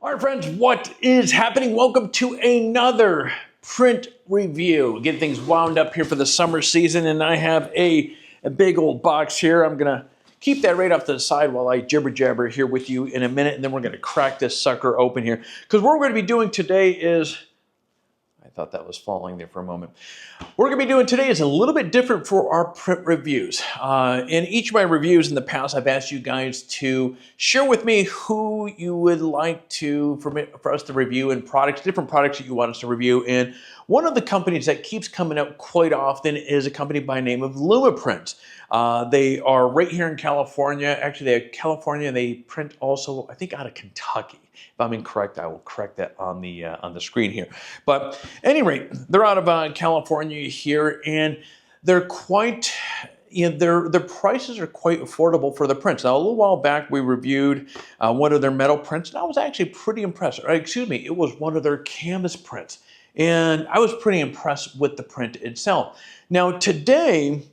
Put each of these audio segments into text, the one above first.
All right, friends, what is happening? Welcome to another print review. Getting things wound up here for the summer season, and I have a big old box here. I'm gonna keep that right off to the side while I jibber jabber here with you in a minute, and then we're gonna crack this sucker open here. Because what we're gonna be doing today is, I thought that was falling there for a moment. What we're going to be doing today is a little bit different for our print reviews. In each of my reviews in the past, I've asked you guys to share with me who you would like for us to review and different products that you want us to review. And one of the companies that keeps coming up quite often is a company by the name of LumaPrints. They are right here in California. Actually, they're California, and they print also, I think, out of Kentucky. If I'm incorrect, I will correct that on the screen here. But at any rate, they're out of California here, and they're quite, their prices are quite affordable for the prints. Now, a little while back, we reviewed one of their metal prints, and I was actually pretty impressed. Excuse me, it was one of their canvas prints, and I was pretty impressed with the print itself. Now, today,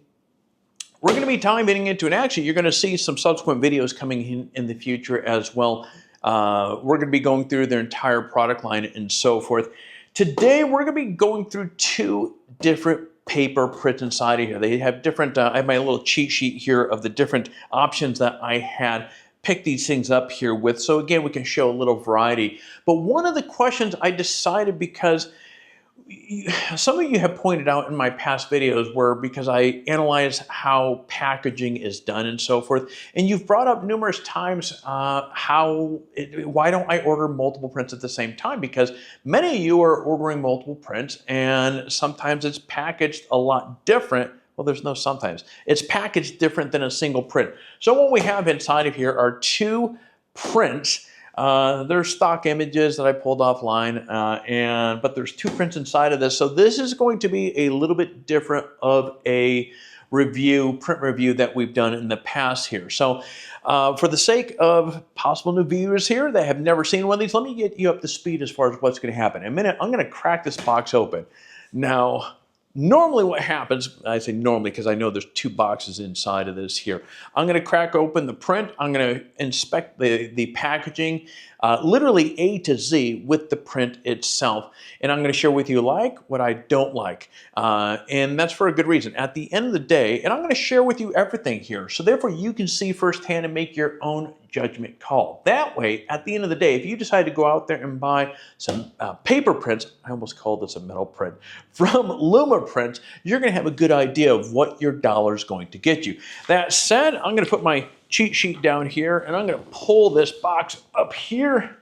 we're going to be diving into it. Actually, you're going to see some subsequent videos coming in the future as well. We're going to be going through their entire product line and so forth. Today, we're going to be going through two different paper prints inside of here. They have different, I have my little cheat sheet here of the different options that I had picked these things up here with. So again, we can show a little variety. But one of the questions I decided, because some of you have pointed out in my past videos where, because I analyze how packaging is done and so forth, and you've brought up numerous times why don't I order multiple prints at the same time? Because many of you are ordering multiple prints, and sometimes it's packaged a lot different. Well, there's no sometimes. It's packaged different than a single print. So what we have inside of here are two prints. They're stock images that I pulled offline, but there's two prints inside of this. So this is going to be a little bit different of a print review that we've done in the past here. So for the sake of possible new viewers here that have never seen one of these, let me get you up to speed as far as what's going to happen. In a minute, I'm going to crack this box open. Now, normally what happens, I say normally because I know there's two boxes inside of this here. I'm going to crack open the print. I'm going to inspect the packaging, literally A to Z with the print itself. And I'm going to share with you what I don't like. And that's for a good reason. At the end of the day, and I'm going to share with you everything here. So therefore you can see firsthand and make your own judgment call. That way, at the end of the day, if you decide to go out there and buy some paper prints, I almost called this a metal print, from LumaPrints, you're going to have a good idea of what your dollar is going to get you. That said, I'm going to put my cheat sheet down here, and I'm going to pull this box up here.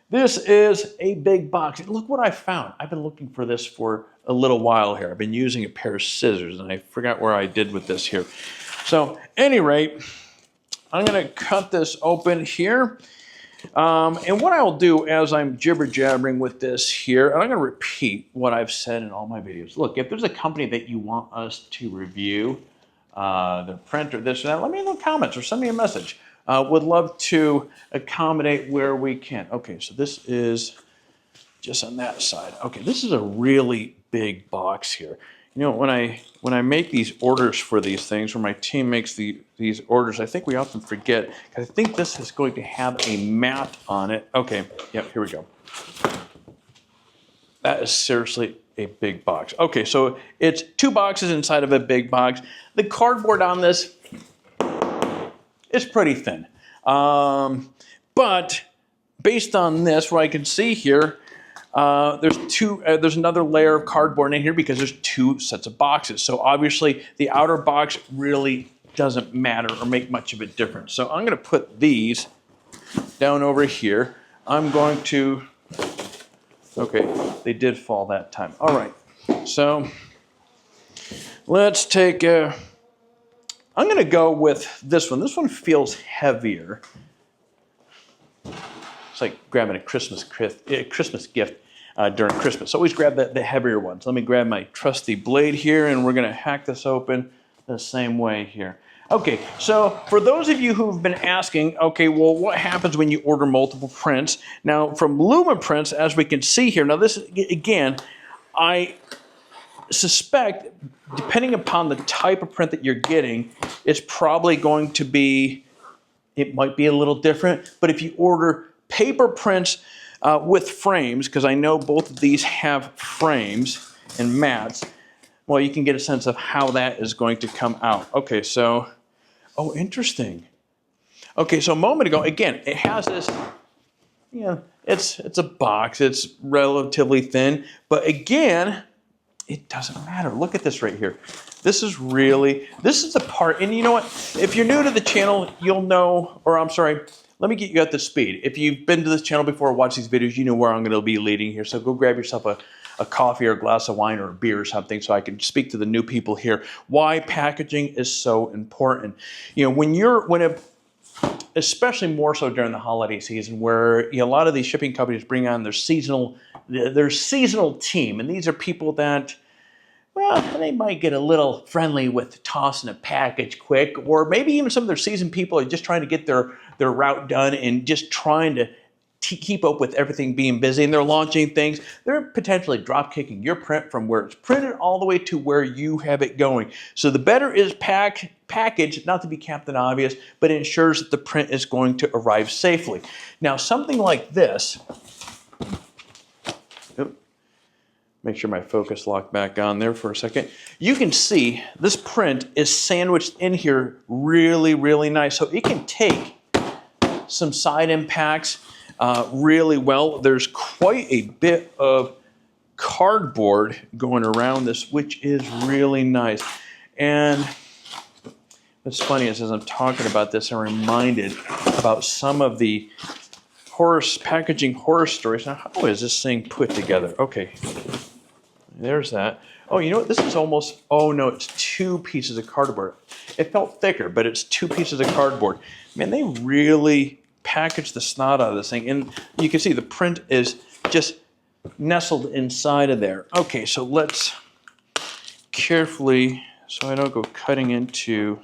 This is a big box. Look what I found. I've been looking for this for a little while here. I've been using a pair of scissors, and I forgot where I did with this here. So, at any rate, I'm going to cut this open here. And what I'll do as I'm jibber-jabbering with this here, and I'm going to repeat what I've said in all my videos. Look, if there's a company that you want us to review, their print or this or that, let me know in the comments or send me a message. Would love to accommodate where we can. Okay, so this is just on that side. Okay, this is a really big box here. You know, when I make these orders for these things, or my team makes these orders, I think we often forget, because I think this is going to have a mat on it. Okay, yep, here we go. That is seriously a big box. Okay, so it's two boxes inside of a big box. The cardboard on this is pretty thin. But based on this, what I can see here, there's another layer of cardboard in here because there's two sets of boxes. So obviously the outer box really doesn't matter or make much of a difference. So I'm going to put these down over here. I'm going to, okay, they did fall that time. All right, so let's take I'm going to go with this one. This one feels heavier. It's like grabbing a Christmas gift during Christmas. Always grab the heavier ones. Let me grab my trusty blade here, and we're going to hack this open the same way here. Okay, so for those of you who've been asking, okay, well, what happens when you order multiple prints? Now, from LumaPrints, as we can see here, now this, again, I suspect, depending upon the type of print that you're getting, it's probably going to be, it might be a little different, but if you order paper prints with frames, because I know both of these have frames and mats. Well, you can get a sense of how that is going to come out. Okay, so, oh, interesting. Okay, so a moment ago, again, it has this, you know, it's a box, it's relatively thin, but again, it doesn't matter. Look at this right here. This is the part, and you know what? If you're new to the channel, you'll know, or I'm sorry, let me get you up to speed. If you've been to this channel before or watched these videos, you know where I'm gonna be leading here. So go grab yourself a coffee or a glass of wine or a beer or something so I can speak to the new people here. Why packaging is so important. You know, especially more so during the holiday season, where a lot of these shipping companies bring on their seasonal team, and these are people that, well, they might get a little friendly with tossing a package quick, or maybe even some of their seasoned people are just trying to get their route done and just trying to keep up with everything being busy, and they're launching things. They're potentially drop kicking your print from where it's printed all the way to where you have it going. So the better is packaged, not to be Captain Obvious, but it ensures that the print is going to arrive safely. Now, something like this, make sure my focus locked back on there for a second. You can see this print is sandwiched in here really, really nice. So it can take some side impacts really well. There's quite a bit of cardboard going around this, which is really nice. And what's funny is, as I'm talking about this, I'm reminded about some of the packaging horror stories. Now, how is this thing put together? Okay, there's that. Oh, you know what? This is almost, oh no, it's 2 pieces of cardboard. It felt thicker, but it's 2 pieces of cardboard. Man, they really packaged the snot out of this thing. And you can see the print is just nestled inside of there. Okay, so let's carefully, so I don't go cutting into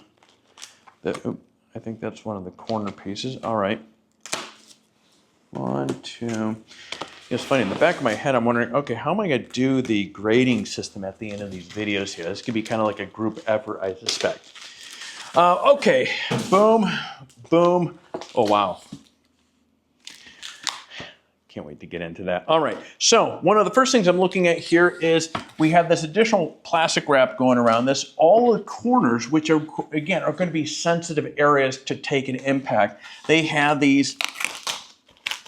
the, I think that's one of the corner pieces. All right. 1, 2. It's funny, in the back of my head, I'm wondering, okay, how am I going to do the grading system at the end of these videos here? This could be kind of like a group effort, I suspect. Okay, boom, boom. Oh, wow. Can't wait to get into that. All right, so one of the first things I'm looking at here is we have this additional plastic wrap going around this. All the corners, which are, again, are going to be sensitive areas to take an impact. They have these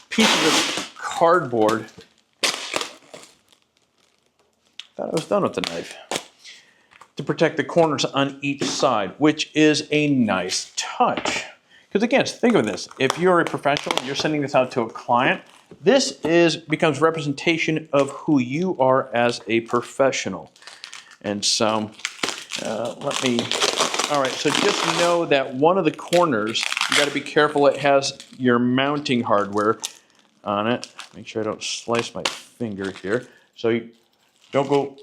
pieces of cardboard. Thought I was done with the knife. To protect the corners on each side, which is a nice touch. Because again, think of this. If you're a professional and you're sending this out to a client, this becomes representation of who you are as a professional. And so, all right, so just know that one of the corners, you got to be careful, it has your mounting hardware on it. Make sure I don't slice my finger here. So you don't go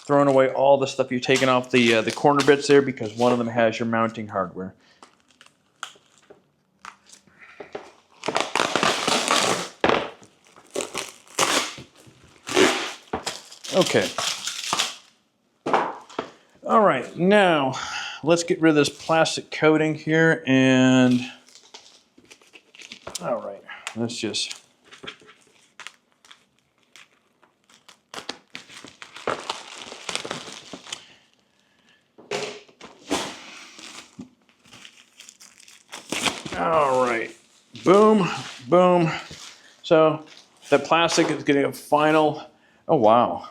throwing away all the stuff you've taken off the corner bits there, because one of them has your mounting hardware. Okay. All right, now let's get rid of this plastic coating here, and all right, let's just all right, boom, boom. So the plastic is getting a final, oh wow.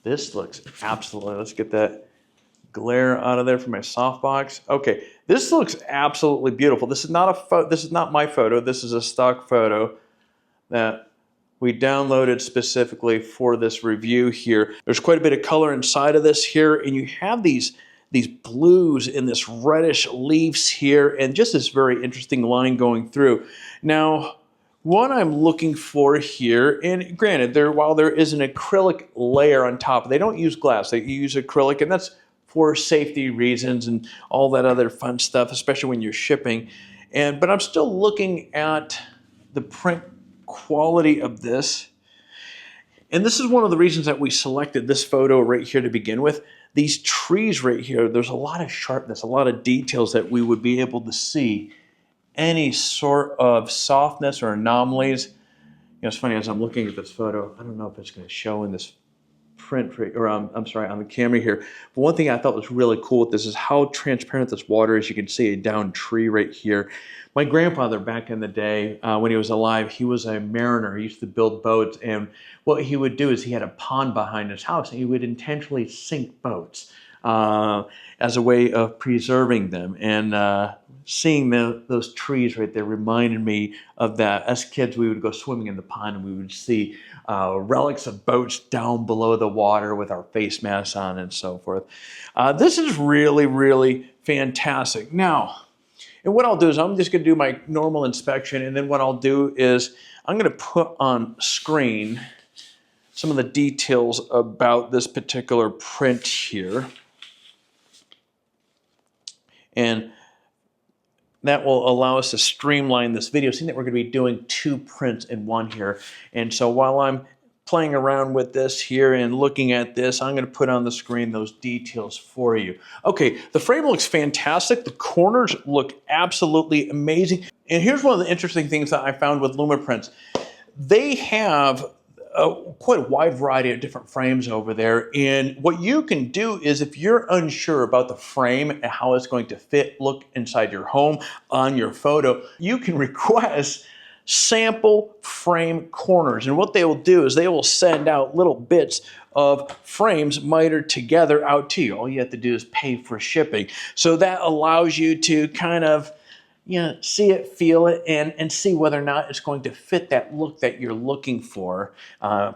This looks absolutely, let's get that glare out of there from my softbox. Okay, this looks absolutely beautiful. This is not my photo. This is a stock photo that we downloaded specifically for this review here. There's quite a bit of color inside of this here, and you have these blues and this reddish leaves here, and just this very interesting line going through. Now, what I'm looking for here, and granted, while there is an acrylic layer on top, they don't use glass, they use acrylic, and that's for safety reasons and all that other fun stuff, especially when you're shipping. But I'm still looking at the print quality of this. And this is one of the reasons that we selected this photo right here to begin with. These trees right here, there's a lot of sharpness, a lot of details that we would be able to see. any sort of softness or anomalies. You know, it's funny, as I'm looking at this photo, I don't know if it's going to show in this print, or I'm sorry, on the camera here. But one thing I thought was really cool with this is how transparent this water is. You can see a downed tree right here. My grandfather back in the day, when he was alive, he was a mariner. He used to build boats, and what he would do is he had a pond behind his house, and he would intentionally sink boats as a way of preserving them. And seeing those trees right there reminded me of that. As kids, we would go swimming in the pond, and we would see relics of boats down below the water with our face masks on and so forth. This is really, really fantastic. Now, and what I'll do is I'm just going to do my normal inspection, and then what I'll do is I'm going to put on screen some of the details about this particular print here. And that will allow us to streamline this video, seeing that we're going to be doing 2 prints in one here. And so while I'm playing around with this here and looking at this, I'm going to put on the screen those details for you. Okay, the frame looks fantastic. The corners look absolutely amazing. And here's one of the interesting things that I found with LumaPrints. They have quite a wide variety of different frames over there. And what you can do is, if you're unsure about the frame and how it's going to fit, look inside your home on your photo, you can request sample frame corners. And what they will do is they will send out little bits of frames mitered together out to you. All you have to do is pay for shipping. So that allows you to kind of, you know, see it, feel it, and see whether or not it's going to fit that look that you're looking for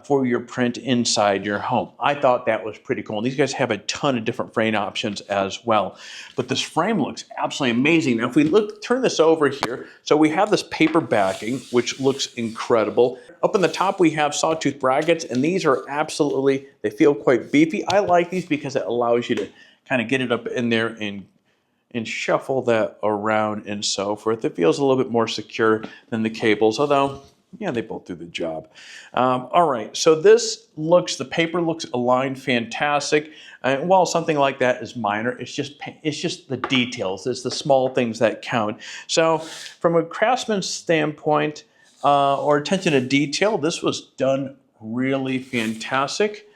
your print inside your home. I thought that was pretty cool. And these guys have a ton of different frame options as well. But this frame looks absolutely amazing. Now, if we turn this over here, so we have this paper backing, which looks incredible. Up in the top, we have Sawtooth brackets, and these are absolutely, they feel quite beefy. I like these because it allows you to kind of get it up in there and shuffle that around and so forth. It feels a little bit more secure than the cables, although, yeah, they both do the job. All right, so the paper looks aligned fantastic. And while something like that is minor, it's just the details. It's the small things that count. So from a craftsman's standpoint, or attention to detail, this was done really fantastic.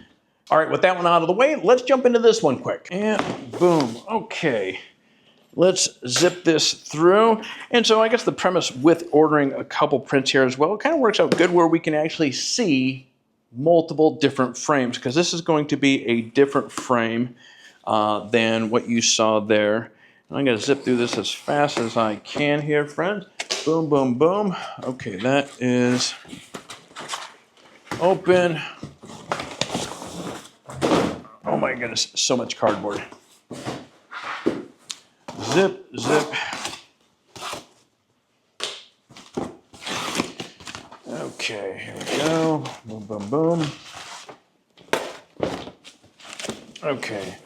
All right, with that one out of the way, let's jump into this one quick. And boom, okay. Let's zip this through. And so I guess the premise with ordering a couple prints here as well, it kind of works out good where we can actually see multiple different frames, because this is going to be a different frame than what you saw there. And I'm going to zip through this as fast as I can here, friends. Boom, boom, boom. Okay, that is open. Oh my goodness, so much cardboard. Zip, zip. Okay, here we go. Boom, boom, boom. Okay.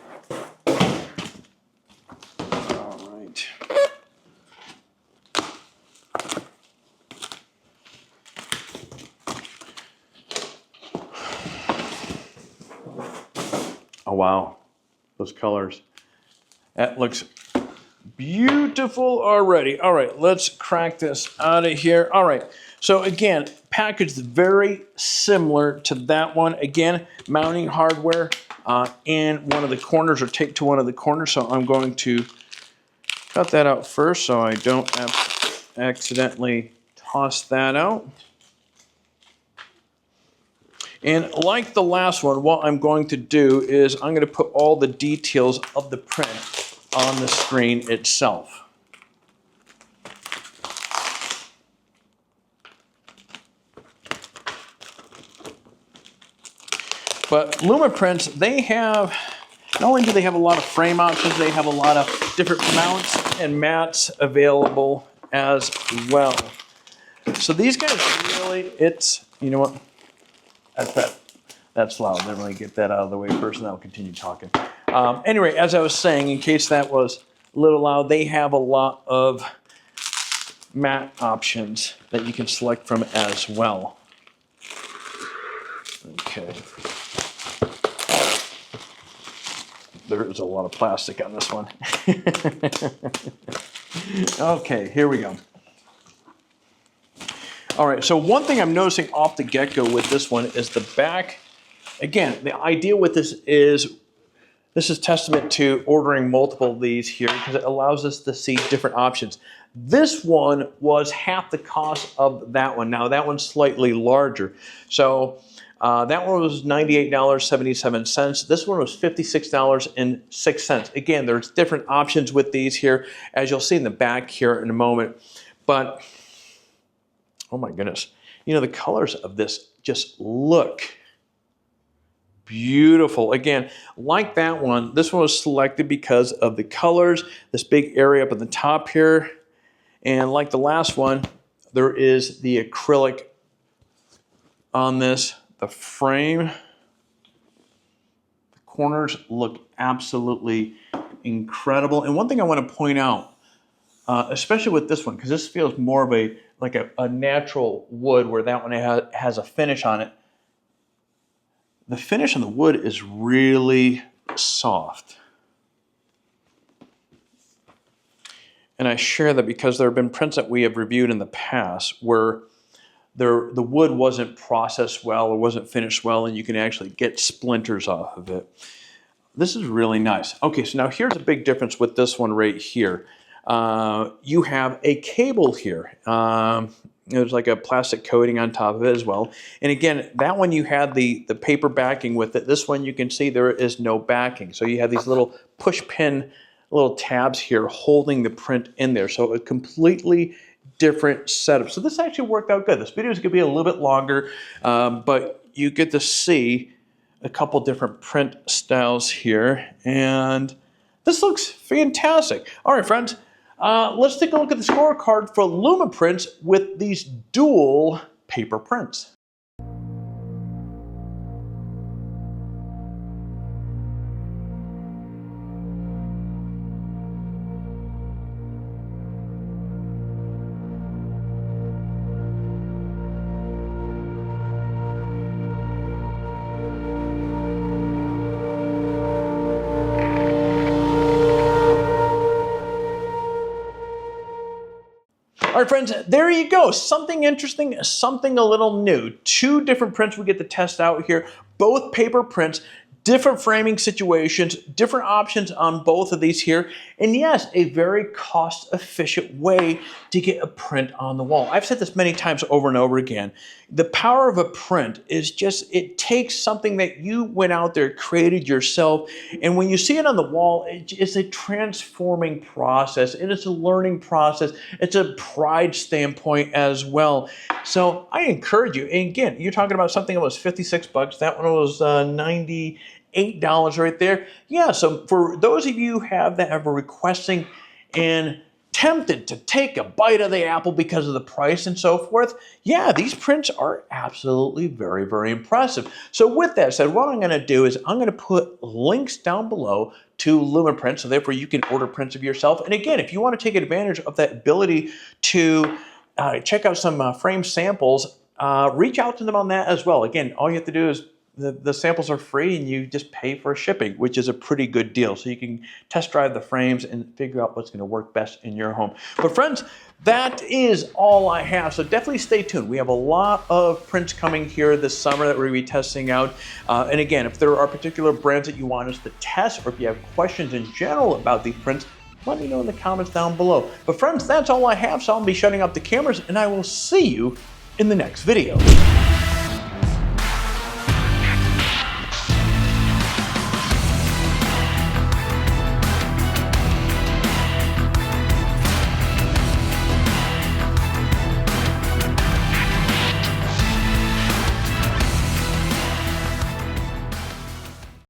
All right. Oh, wow. Those colors. That looks beautiful already. All right, let's crack this out of here. All right, so again, packaged very similar to that one. Again, mounting hardware in one of the corners, or taped to one of the corners. So I'm going to cut that out first so I don't accidentally toss that out. And like the last one, what I'm going to do is I'm going to put all the details of the print on the screen itself. But LumaPrints, they have, not only do they have a lot of frame options, they have a lot of different mounts and mats available as well. So these guys really, you know what, that's loud. Let me get that out of the way first, and I'll continue talking. Anyway, as I was saying, in case that was a little loud, they have a lot of matte options that you can select from as well. Okay. There is a lot of plastic on this one. Okay, here we go. All right, so one thing I'm noticing off the get-go with this one is the back. Again, the idea with this is testament to ordering multiple of these here because it allows us to see different options. This one was half the cost of that one. Now that one's slightly larger. So that one was $98.77. This one was $56.06. Again, there's different options with these here, as you'll see in the back here in a moment. But, oh my goodness, you know, the colors of this just look beautiful. Again, like that one, this one was selected because of the colors, this big area up at the top here. And like the last one, there is the acrylic on this. The frame, the corners look absolutely incredible. And one thing I want to point out, especially with this one, because this feels more of a natural wood, where that one has a finish on it. The finish on the wood is really soft. And I share that because there have been prints that we have reviewed in the past where the wood wasn't processed well or wasn't finished well, and you can actually get splinters off of it. This is really nice. Okay, so now here's a big difference with this one right here. You have a cable here. There's like a plastic coating on top of it as well. And again, that one you had the paper backing with it. This one you can see there is no backing. So you have these little push pin little tabs here holding the print in there. So a completely different setup. So this actually worked out good. This video is going to be a little bit longer, but you get to see a couple different print styles here. And this looks fantastic. All right, friends. Let's take a look at the scorecard for LumaPrints with these dual paper prints. All right, friends, there you go. Something interesting, something a little new. Two different prints we get to test out here. Both paper prints, different framing situations, different options on both of these here. And yes, a very cost-efficient way to get a print on the wall. I've said this many times over and over again. The power of a print is just, it takes something that you went out there, created yourself, and when you see it on the wall, it's a transforming process, and it's a learning process. It's a pride standpoint as well. So I encourage you, and again, you're talking about something that was 56 bucks. That one was $98 right there. Yeah, so for those of you that have requesting and tempted to take a bite of the apple because of the price and so forth, yeah, these prints are absolutely very, very impressive. So with that said, what I'm going to do is I'm going to put links down below to LumaPrints, so therefore you can order prints of yourself. And again, if you want to take advantage of that ability to check out some frame samples, reach out to them on that as well. Again, all you have to do is the samples are free, and you just pay for shipping, which is a pretty good deal. So you can test drive the frames and figure out what's going to work best in your home. But friends, that is all I have. So definitely stay tuned. We have a lot of prints coming here this summer that we're going to be testing out. And again, if there are particular brands that you want us to test, or if you have questions in general about these prints, let me know in the comments down below. But friends, that's all I have. So I'll be shutting off the cameras, and I will see you in the next video.